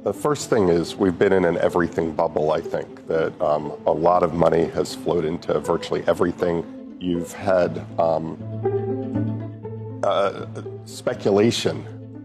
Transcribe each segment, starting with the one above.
The first thing is we've been in an everything bubble, I think, that a lot of money has flowed into virtually everything. You've had speculation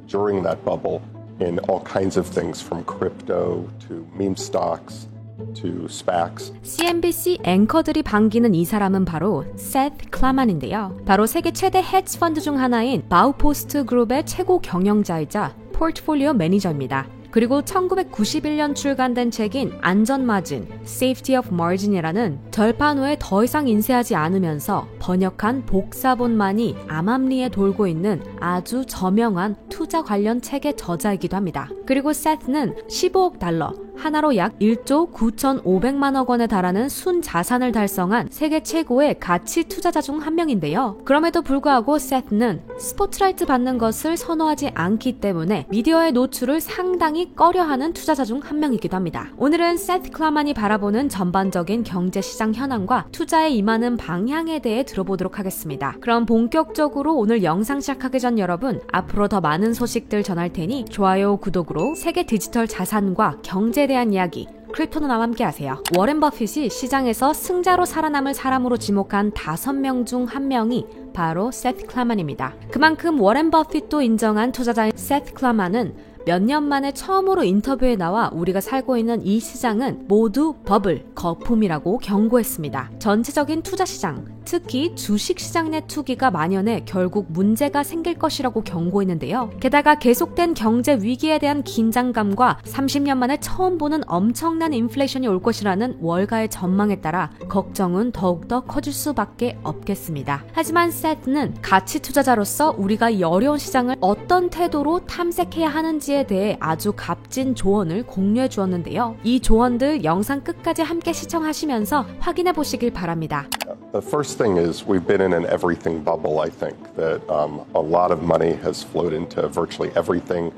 during that bubble in all kinds of things from crypto to meme stocks to SPACs. CNBC 앵커들이 반기는 이 사람은 바로 세트 클라만인데요. 바로 세계 최대 헤지 펀드 중 하나인 바우포스트 그룹의 최고 경영자이자 포트폴리오 매니저입니다. 그리고 1991년 출간된 책인 안전마진, Safety of Margin이라는 절판 후에 더 이상 인쇄하지 않으면서 번역한 복사본만이 암암리에 돌고 있는 아주 저명한 투자 관련 책의 저자이기도 합니다. 그리고 세트는 15억 달러, 하나로 약 1조 9,500만억 원에 달하는 순자산을 달성한 세계 최고의 가치 투자자 중 한 명인데요. 그럼에도 불구하고 세트는 스포트라이트 받는 것을 선호하지 않기 때문에 미디어의 노출을 상당히 꺼려하는 투자자 중 한 명이기도 합니다. 오늘은 세트 클라만이 바라보는 전반적인 경제시장 현황과 투자에 임하는 방향에 대해 들어보도록 하겠습니다. 그럼 본격적으로 오늘 영상 시작하기 전 여러분, 앞으로 더 많은 소식들 전할 테니 좋아요, 구독으로 세계 디지털 자산과 경제에 대한 이야기, 크립토는 나와 함께 하세요. 워렌 버핏이 시장에서 승자로 살아남을 사람으로 지목한 5명 중 1명이 바로 세트 클라만입니다. 그만큼 워렌 버핏도 인정한 투자자인 세트 클라만은 몇 년 만에 처음으로 인터뷰에 나와 우리가 살고 있는 이 시장은 모두 버블, 거품이라고 경고했습니다. 전체적인 투자 시장, 특히 주식 시장 내 투기가 만연해 결국 문제가 생길 것이라고 경고했는데요. 게다가 계속된 경제 위기에 대한 긴장감과 30년 만에 처음 보는 엄청난 인플레이션이 올 것이라는 월가의 전망에 따라 걱정은 더욱더 커질 수밖에 없겠습니다. 하지만 세트는 가치 투자자로서 우리가 이 어려운 시장을 어떤 태도로 탐색해야 하는지에 대해 아주 값진 조언을 공유해 주었는데요. 이 조언들 영상 끝까지 함께 시청하시면서 확인해 보시길 바랍니다. The first thing is we've been in an everything bubble, I think, that a lot of money has flowed into virtually everything.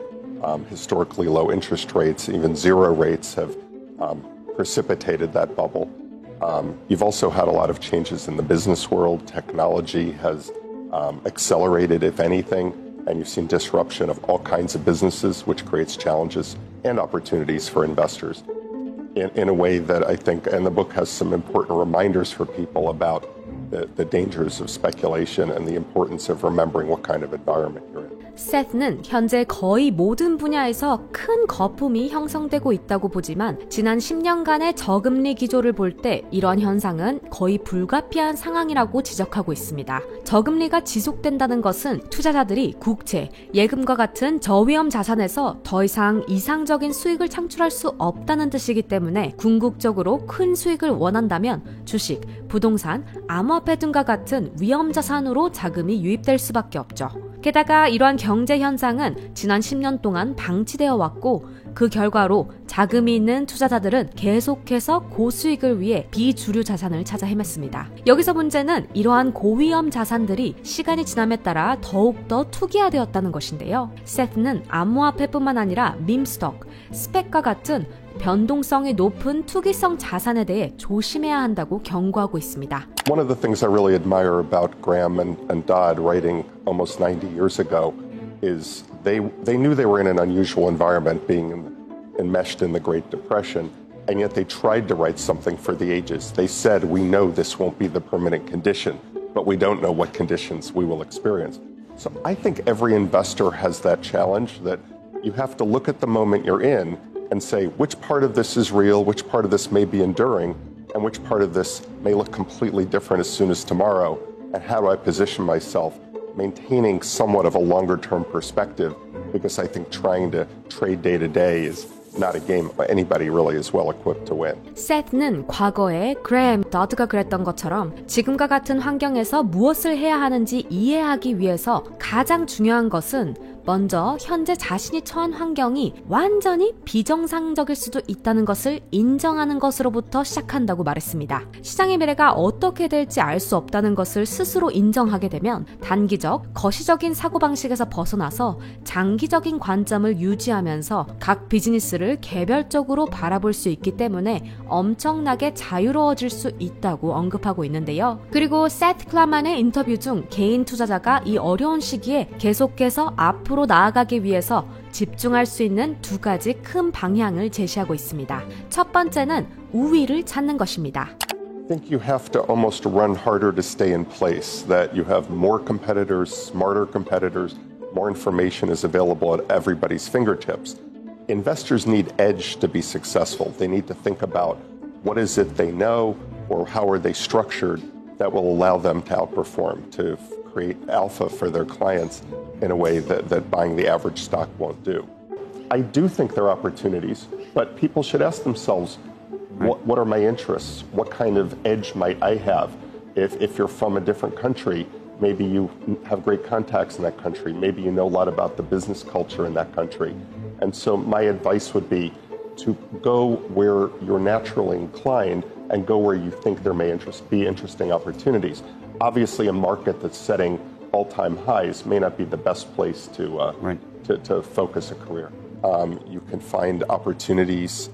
Historically low interest rates, even zero rates have precipitated that bubble. You've also had a lot of changes in the business world. Technology has accelerated, if anything, and you've seen disruption of all kinds of businesses, which creates challenges and opportunities for investors in a way that I think, and the book has some important reminders for people about the dangers of speculation and the importance of remembering what kind of environment you're in. 세트는 현재 거의 모든 분야에서 큰 거품이 형성되고 있다고 보지만 지난 10년간의 저금리 기조를 볼 때 이런 현상은 거의 불가피한 상황이라고 지적하고 있습니다. 저금리가 지속된다는 것은 투자자들이 국채, 예금과 같은 저위험 자산에서 더 이상 이상적인 수익을 창출할 수 없다는 뜻이기 때문에 궁극적으로 큰 수익을 원한다면 주식, 부동산, 암호화폐 등과 같은 위험 자산으로 자금이 유입될 수밖에 없죠. 게다가 이러한 경제 현상은 지난 10년 동안 방치되어 왔고 그 결과로 자금이 있는 투자자들은 계속해서 고수익을 위해 비주류 자산을 찾아 헤맸습니다. 여기서 문제는 이러한 고위험 자산들이 시간이 지남에 따라 더욱더 투기화되었다는 것인데요. 세트는 암호화폐뿐만 아니라 밈스톡, 스펙과 같은 변동성이 높은 투기성 자산에 대해 조심해야 한다고 경고하고 있습니다. One of the things I really admire about Graham and Dodd writing almost 90 years ago is they knew they were in an unusual environment, being enmeshed in the Great Depression, and yet they tried to write something for the ages. They said, we know this won't be the permanent condition, but we don't know what conditions we will experience. So I think every investor has that challenge, that you have to look at the moment you're in and say, which part of this is real, which part of this may be enduring, and which part of this may look completely different as soon as tomorrow, and how do I position myself, maintaining somewhat of a longer-term perspective, because I think trying to trade day to day is not a game anybody really is well equipped to win. 세트는 과거에 그레임 더드가 그랬던 것처럼 지금과 같은 환경에서 무엇을 해야 하는지 이해하기 위해서 가장 중요한 것은 먼저 현재 자신이 처한 환경이 완전히 비정상적일 수도 있다는 것을 인정하는 것으로부터 시작한다고 말했습니다. 시장의 미래가 어떻게 될지 알 수 없다는 것을 스스로 인정하게 되면 단기적, 거시적인 사고방식에서 벗어나서 장기적인 관점을 유지하면서 각 비즈니스를 개별적으로 바라볼 수 있기 때문에 엄청나게 자유로워질 수 있다고 언급하고 있는데요. 그리고 세트 클라만의 인터뷰 중 개인 투자자가 이 어려운 시기에 계속해서 앞으로 앞으로 나아가기 위해서 집중할 수 있는 두 가지 큰 방향을 제시하고 있습니다. 첫 번째는 우위를 찾는 것입니다. I think you have to almost run harder to stay in place, that you have more competitors, smarter competitors, more information is available at everybody's fingertips. Investors need edge to be successful. They need to think about what is it they know or how are they structured that will allow them to outperform, to create alpha for their clients in a way that buying the average stock won't do. I do think there are opportunities, but people should ask themselves, what are my interests? What kind of edge might I have? If you're from a different country, maybe you have great contacts in that country. Maybe you know a lot about the business culture in that country. And so my advice would be to go where you're naturally inclined and go where you think there may be interesting opportunities. Obviously, a market that's setting all-time highs may not be the best place to focus a career. You can find opportunities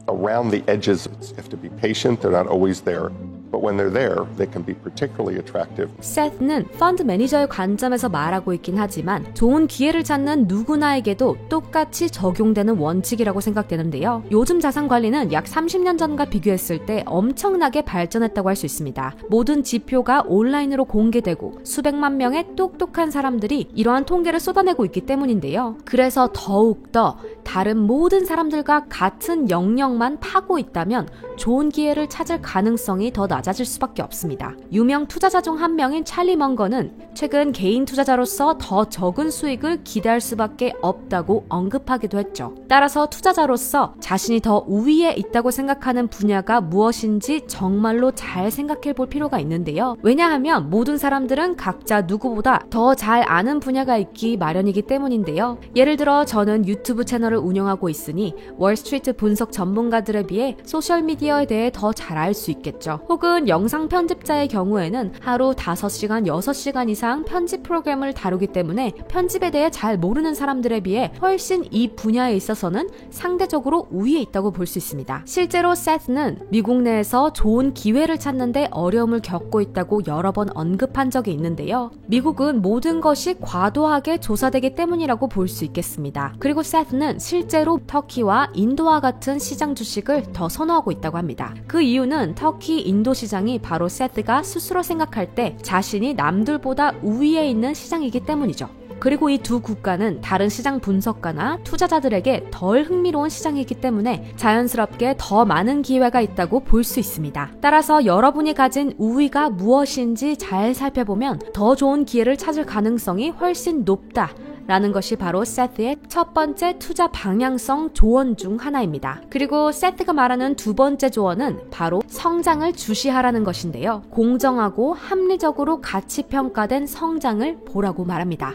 around the edges. You have to be patient. They're not always there. But when they're there, they can be particularly attractive. Seth는 펀드 매니저의 관점에서 말하고 있긴 하지만 좋은 기회를 찾는 누구나에게도 똑같이 적용되는 원칙이라고 생각되는데요. 요즘 자산 관리는 약 30년 전과 비교했을 때 엄청나게 발전했다고 할 수 있습니다. 모든 지표가 온라인으로 공개되고 수백만 명의 똑똑한 사람들이 이러한 통계를 쏟아내고 있기 때문인데요. 그래서 더욱더 다른 모든 사람들과 같은 영역만 파고 있다면 좋은 기회를 찾을 가능성이 더 낮아질 수밖에 없습니다. 유명 투자자 중 한 명인 찰리 먼거는 최근 개인 투자자로서 더 적은 수익을 기대할 수밖에 없다고 언급하기도 했죠. 따라서 투자자로서 자신이 더 우위에 있다고 생각하는 분야가 무엇인지 정말로 잘 생각해 볼 필요가 있는데요. 왜냐하면 모든 사람들은 각자 누구보다 더 잘 아는 분야가 있기 마련이기 때문인데요. 예를 들어 저는 유튜브 채널을 운영하고 있으니 월스트리트 분석 전문가들에 비해 소셜미디어에 대해 더 잘 알 수 있겠죠. 혹은 영상 편집자의 경우에는 하루 5시간, 6시간 이상 편집 프로그램을 다루기 때문에 편집에 대해 잘 모르는 사람들에 비해 훨씬 이 분야에 있어서는 상대적으로 우위에 있다고 볼 수 있습니다. 실제로 세스는 미국 내에서 좋은 기회를 찾는데 어려움을 겪고 있다고 여러 번 언급한 적이 있는데요. 미국은 모든 것이 과도하게 조사되기 때문이라고 볼 수 있겠습니다. 그리고 세스는 실제로 터키와 인도와 같은 시장 주식을 더 선호하고 있다고 합니다. 그 이유는 터키, 인도 시장이 바로 세스가 스스로 생각할 때 자신이 남들보다 우위에 있는 시장이기 때문이죠. 그리고 이 두 국가는 다른 시장 분석가나 투자자들에게 덜 흥미로운 시장이기 때문에 자연스럽게 더 많은 기회가 있다고 볼 수 있습니다. 따라서 여러분이 가진 우위가 무엇인지 잘 살펴보면 더 좋은 기회를 찾을 가능성이 훨씬 높다. 라는 것이 바로 세트의 첫 번째 투자 방향성 조언 중 하나입니다. 그리고 세트가 말하는 두 번째 조언은 바로 성장을 주시하라는 것인데요. 공정하고 합리적으로 가치 평가된 성장을 보라고 말합니다.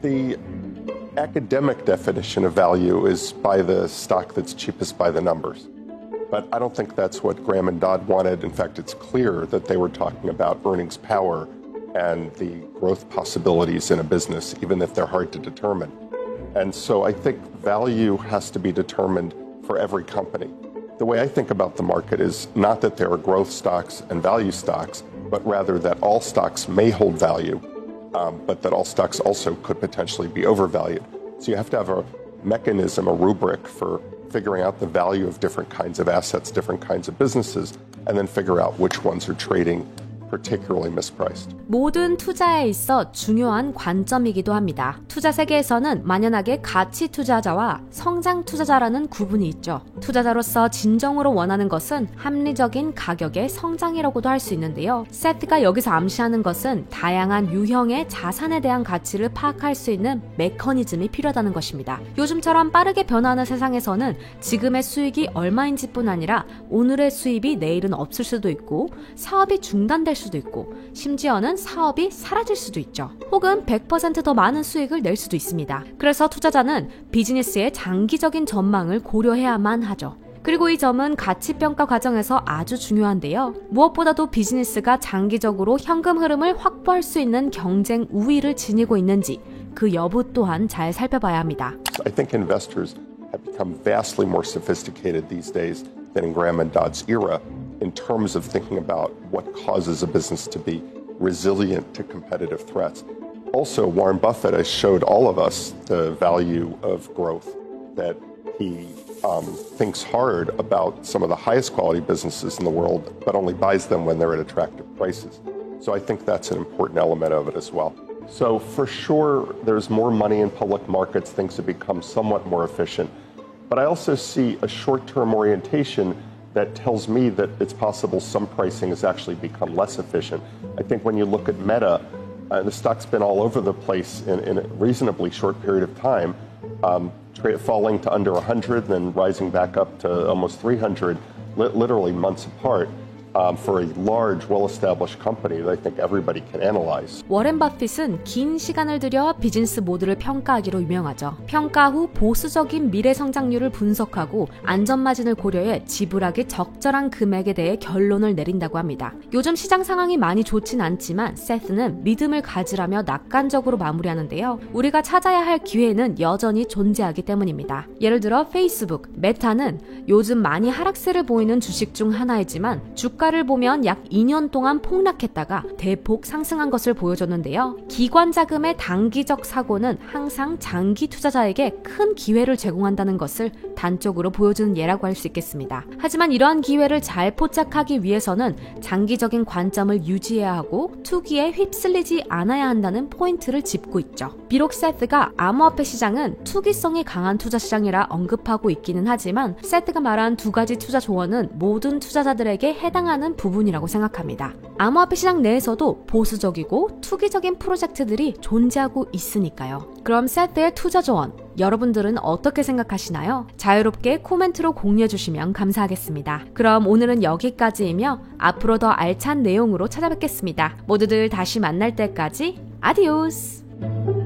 The academic definition of value is buy the stock that's cheapest by the numbers. But I don't think that's what Graham and Dodd wanted. In fact, it's clear that they were talking about earnings power and the growth possibilities in a business, even if they're hard to determine. And so I think value has to be determined for every company. The way I think about the market is not that there are growth stocks and value stocks, but rather that all stocks may hold value, but that all stocks also could potentially be overvalued. So you have to have a mechanism, a rubric for figuring out the value of different kinds of assets, different kinds of businesses, and then figure out which ones are trading particularly mispriced. 모든 투자에 있어 중요한 관점이기도 합니다. 투자 세계에서는 만연하게 가치 투자자와 성장 투자자라는 구분이 있죠. 투자자로서 진정으로 원하는 것은 합리적인 가격의 성장이라고도 할 수 있는데요. 세트가 여기서 암시하는 것은 다양한 유형의 자산에 대한 가치를 파악할 수 있는 메커니즘이 필요하다는 것입니다. 요즘처럼 빠르게 변화하는 세상에서는 지금의 수익이 얼마인지뿐 아니라 오늘의 수입이 내일은 없을 수도 있고 사업이 중단될 수도 있고 심지어는 사업이 사라질 수도 있죠. 혹은 100% 더 많은 수익을 낼 수도 있습니다. 그래서 투자자는 비즈니스의 장기적인 전망을 고려해야만 하죠. 그리고 이 점은 가치평가 과정에서 아주 중요한데요. 무엇보다도 비즈니스가 장기적으로 현금 흐름을 확보할 수 있는 경쟁 우위를 지니고 있는지 그 여부 또한 잘 살펴봐야 합니다. I think investors have become vastly more sophisticated these days than in Graham and Dodd's era in terms of thinking about what causes a business to be resilient to competitive threats. Also, Warren Buffett has showed all of us the value of growth, that he thinks hard about some of the highest quality businesses in the world, but only buys them when they're at attractive prices. So I think that's an important element of it as well. So for sure, there's more money in public markets, things have become somewhat more efficient. But I also see a short-term orientation that tells me that it's possible some pricing has actually become less efficient. I think when you look at Meta, the stock's been all over the place in a reasonably short period of time, falling to under 100, then rising back up to almost 300, literally months apart. For a large, well-established company that I think everybody can analyze. 워렌 버핏은 긴 시간을 들여 비즈니스 모델을 평가하기로 유명하죠. 평가 후 보수적인 미래 성장률을 분석하고 안전마진을 고려해 지불하기 적절한 금액에 대해 결론을 내린다고 합니다. 요즘 시장 상황이 많이 좋진 않지만 세스는 믿음을 가지라며 낙관적으로 마무리하는데요. 우리가 찾아야 할 기회는 여전히 존재하기 때문입니다. 예를 들어 페이스북, 메타는 요즘 많이 하락세를 보이는 주식 중 하나이지만 주가를 보면 약 2년 동안 폭락했다가 대폭 상승한 것을 보여줬는데요. 기관 자금의 단기적 사고는 항상 장기 투자자에게 큰 기회를 제공한다는 것을 단적으로 보여주는 예라고 할 수 있겠습니다. 하지만 이러한 기회를 잘 포착하기 위해서는 장기적인 관점을 유지해야 하고 투기에 휩쓸리지 않아야 한다는 포인트를 짚고 있죠. 비록 세트가 암호화폐 시장은 투기성이 강한 투자 시장이라 언급하고 있기는 하지만 세트가 말한 두 가지 투자 조언은 모든 투자자들에게 해당하는 부분이라고 생각합니다. 암호화폐 시장 내에서도 보수적이고 투기적인 프로젝트들이 존재하고 있으니까요. 그럼 세트의 투자 조언, 여러분들은 어떻게 생각하시나요? 자유롭게 코멘트로 공유해주시면 감사하겠습니다. 그럼 오늘은 여기까지이며 앞으로 더 알찬 내용으로 찾아뵙겠습니다. 모두들 다시 만날 때까지 아디오스!